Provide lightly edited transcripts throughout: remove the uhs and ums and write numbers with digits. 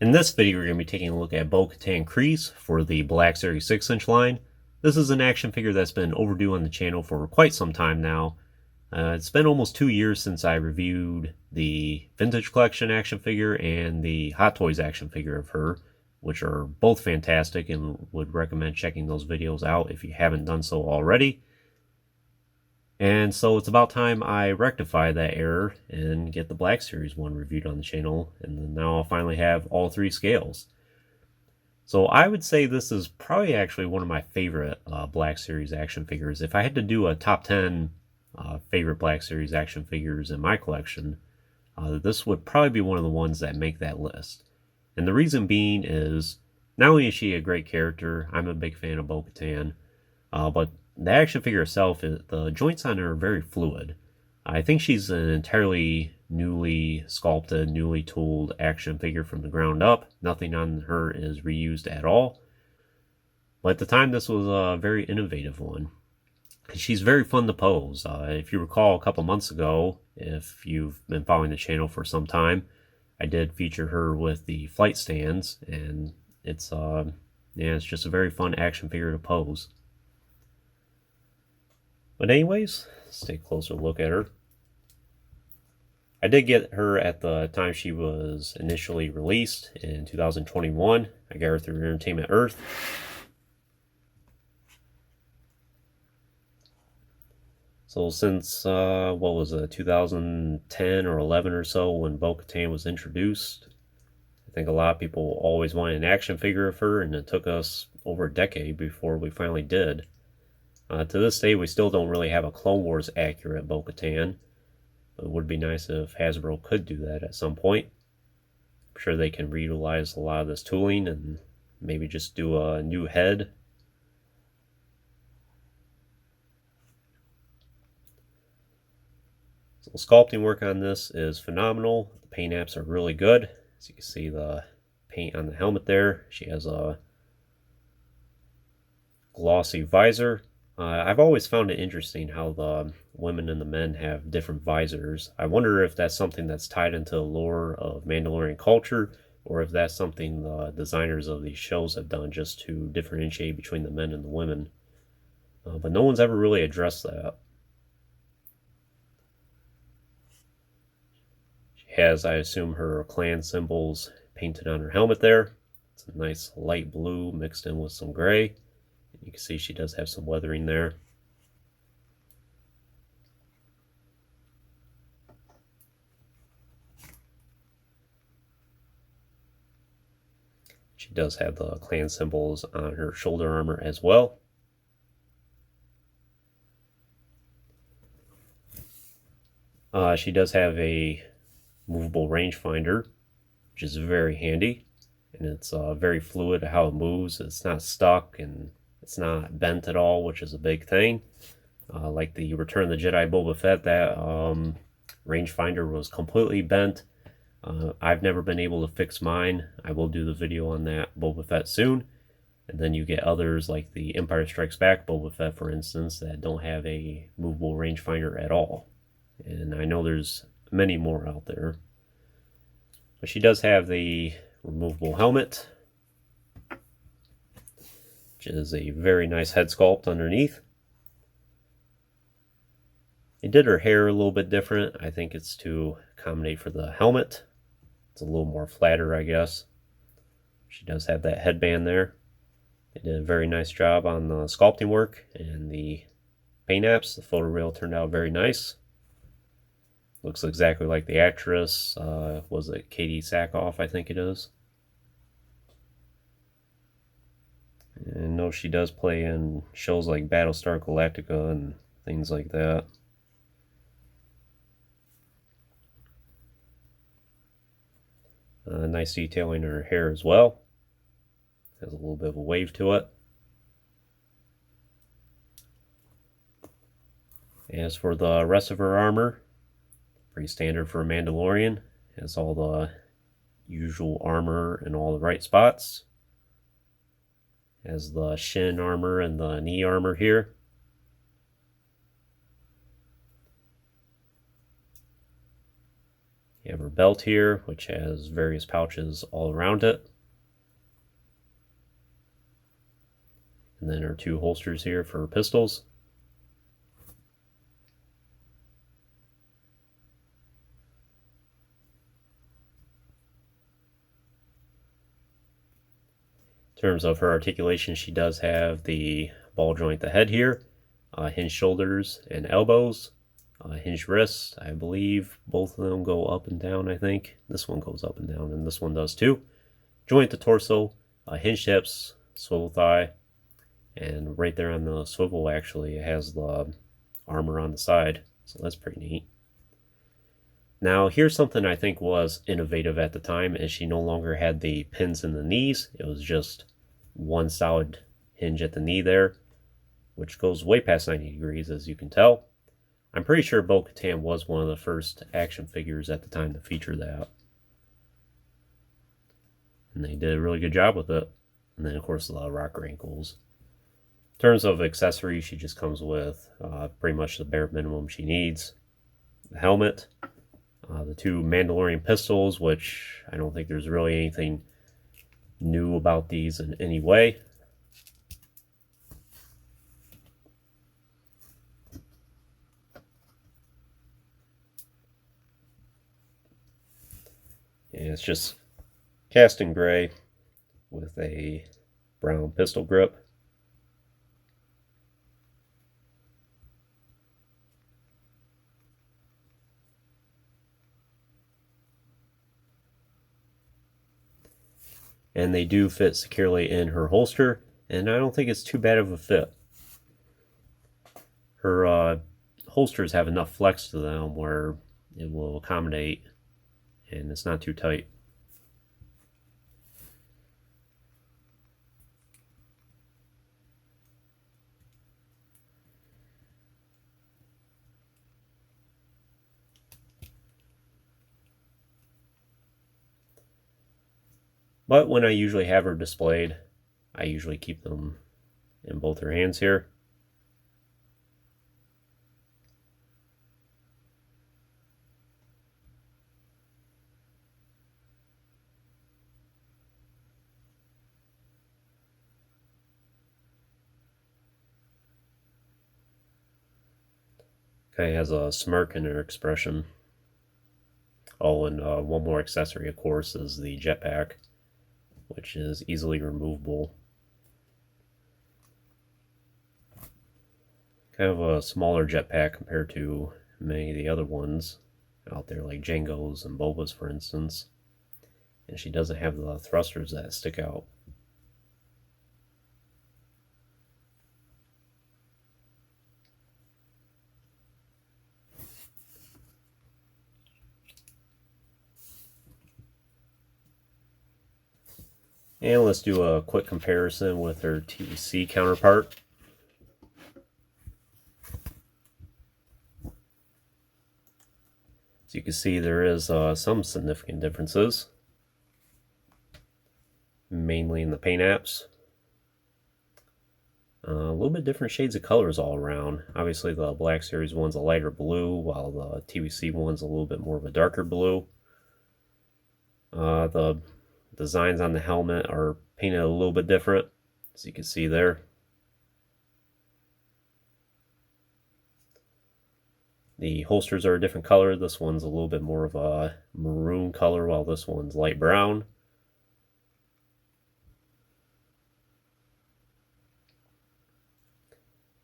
In this video, we're going to be taking a look at Bo-Katan Kryze for the Black Series 6-inch line. This is an action figure that's been overdue on the channel for quite some time now. It's been almost 2 years since I reviewed the Vintage Collection action figure and the Hot Toys action figure of her, which are both fantastic and would recommend checking those videos out if you haven't done so already. And so it's about time I rectify that error and get the Black Series one reviewed on the channel, and then now I'll finally have all 3 scales. So I would say this is probably actually one of my favorite Black Series action figures. If I had to do a top 10 favorite Black Series action figures in my collection, this would probably be one of the ones that make that list. And the reason being is, not only is she a great character, I'm a big fan of Bo-Katan, but the action figure itself, the joints on her are very fluid. I think she's an entirely newly sculpted, newly tooled action figure from the ground up. Nothing on her is reused at all. But at the time, this was a very innovative one. She's very fun to pose. If you recall, a couple months ago, if you've been following the channel for some time, I did feature her with the flight stands, and it's just a very fun action figure to pose. But anyways, let's take a closer look at her. I did get her at the time she was initially released in 2021. I got her through Entertainment Earth. So since, 2010 or 11 or so when Bo-Katan was introduced, I think a lot of people always wanted an action figure of her, and it took us over a decade before we finally did. To this day, we still don't really have a Clone Wars accurate Bo-Katan. It would be nice if Hasbro could do that at some point. I'm sure they can reutilize a lot of this tooling and maybe just do a new head. So the sculpting work on this is phenomenal. The paint apps are really good. As you can see, the paint on the helmet there. She has a glossy visor. I've always found it interesting how the women and the men have different visors. I wonder if that's something that's tied into the lore of Mandalorian culture, or if that's something the designers of these shows have done just to differentiate between the men and the women. But no one's ever really addressed that. She has, I assume, her clan symbols painted on her helmet there. It's a nice light blue mixed in with some gray. You can see she does have some weathering there. She does have the clan symbols on her shoulder armor as well. She does have a movable rangefinder, which is very handy. And it's very fluid how it moves. It's not stuck and it's not bent at all, which is a big thing. Like the Return of the Jedi Boba Fett, that rangefinder was completely bent. I've never been able to fix mine. I will do the video on that Boba Fett soon. And then you get others like the Empire Strikes Back Boba Fett, for instance, that don't have a movable rangefinder at all. And I know there's many more out there. But she does have the removable helmet, which is a very nice head sculpt underneath. They did her hair a little bit different. I think it's to accommodate for the helmet. It's a little more flatter, I guess. She does have that headband there. They did a very nice job on the sculpting work and the paint apps. The photoreal turned out very nice. Looks exactly like the actress. Was it Katie Sackhoff, I think it is. And I know she does play in shows like Battlestar Galactica and things like that. Nice detailing in her hair as well. Has a little bit of a wave to it. As for the rest of her armor, pretty standard for a Mandalorian. Has all the usual armor in all the right spots. Has the shin armor and the knee armor here. You have her belt here, which has various pouches all around it. And then her two holsters here for her pistols. In terms of her articulation, she does have the ball joint the head here, hinged shoulders and elbows, hinged wrists. I believe both of them go up and down, I think. This one goes up and down, and this one does too. Joint the torso, hinged hips, swivel thigh, and right there on the swivel actually it has the armor on the side, so that's pretty neat. Now here's something I think was innovative at the time, is she no longer had the pins in the knees. It was just one solid hinge at the knee there, which goes way past 90 degrees, as you can tell. I'm pretty sure Bo-Katan was one of the first action figures at the time to feature that. And they did a really good job with it. And then, of course, the rocker ankles. In terms of accessories, she just comes with pretty much the bare minimum she needs. The helmet, the two Mandalorian pistols, which I don't think there's really anything new about these in any way. And it's just cast in gray with a brown pistol grip. And they do fit securely in her holster, and I don't think it's too bad of a fit. Her holsters have enough flex to them where it will accommodate, and it's not too tight. But when I usually have her displayed, I usually keep them in both her hands here. Kind of has a smirk in her expression. Oh, and one more accessory, of course, is the jetpack, which is easily removable. Kind of a smaller jetpack compared to many of the other ones out there, like Jango's and Boba's, for instance. And she doesn't have the thrusters that stick out. And let's do a quick comparison with her TVC counterpart. As you can see, there is some significant differences, mainly in the paint apps. A little bit different shades of colors all around. Obviously the Black Series one's a lighter blue, while the TVC one's a little bit more of a darker blue. The designs on the helmet are painted a little bit different, as you can see there. The holsters are a different color. This one's a little bit more of a maroon color, while this one's light brown.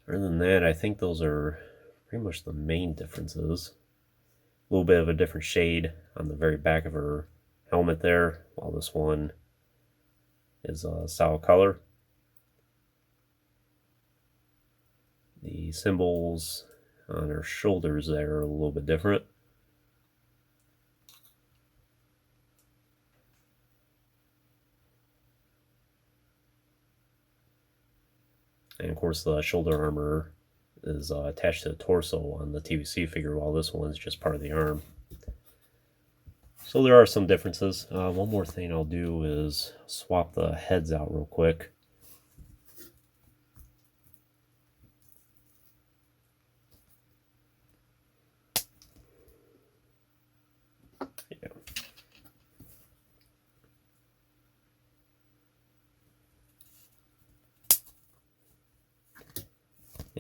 Other than that, I think those are pretty much the main differences. A little bit of a different shade on the very back of her helmet there, while this one is a solid color. The symbols on her shoulders there are a little bit different. And of course the shoulder armor is attached to the torso on the TVC figure, while this one's just part of the arm. So there are some differences. One more thing I'll do is swap the heads out real quick.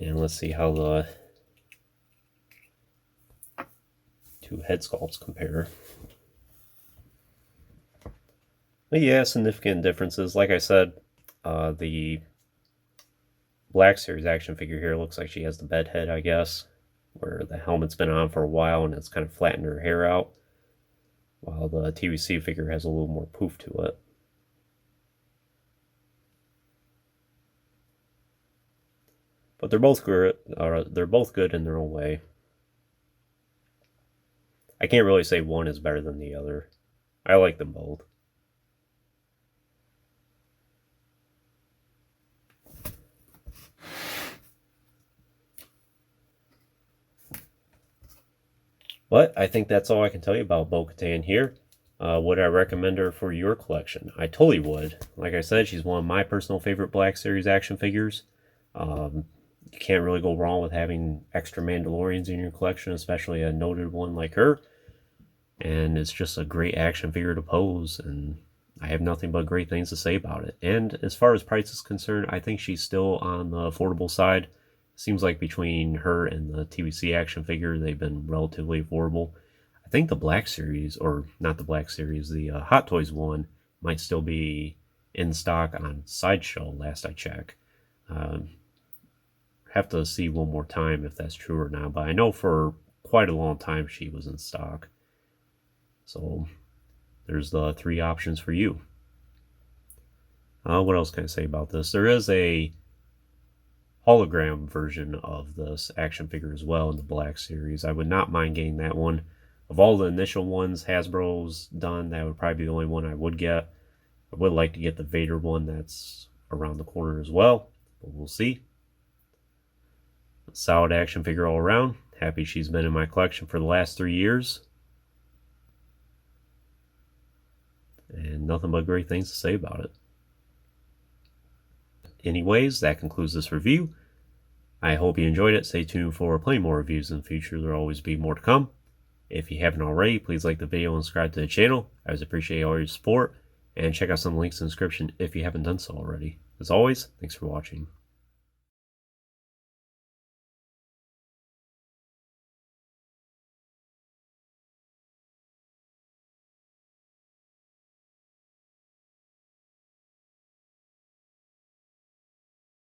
And let's see how the two head sculpts compare. But yeah, significant differences. Like I said, the Black Series action figure here looks like she has the bed head, I guess, where the helmet's been on for a while and it's kind of flattened her hair out, while the TVC figure has a little more poof to it. But they're both good in their own way. I can't really say one is better than the other. I like them both. But I think that's all I can tell you about Bo-Katan here. Would I recommend her for your collection? I totally would. Like I said, she's one of my personal favorite Black Series action figures. You can't really go wrong with having extra Mandalorians in your collection, especially a noted one like her. And it's just a great action figure to pose, and I have nothing but great things to say about it. And as far as price is concerned, I think she's still on the affordable side. Seems like between her and the TVC action figure, they've been relatively affordable. I think the Black Series, or not the Black Series, the Hot Toys one might still be in stock on Sideshow, last I checked. Have to see one more time if that's true or not, but I know for quite a long time she was in stock. So there's the three options for you. What else can I say about this? There is a hologram version of this action figure as well in the Black Series. I would not mind getting that one. Of all the initial ones Hasbro's done, that would probably be the only one I would get. I would like to get the Vader one that's around the corner as well, but we'll see. Solid action figure all around. Happy she's been in my collection for the last 3 years. And nothing but great things to say about it. Anyways, that concludes this review. I hope you enjoyed it. Stay tuned for plenty more reviews in the future. There will always be more to come. If you haven't already, please like the video and subscribe to the channel. I always appreciate all your support. And check out some links in the description if you haven't done so already. As always, thanks for watching.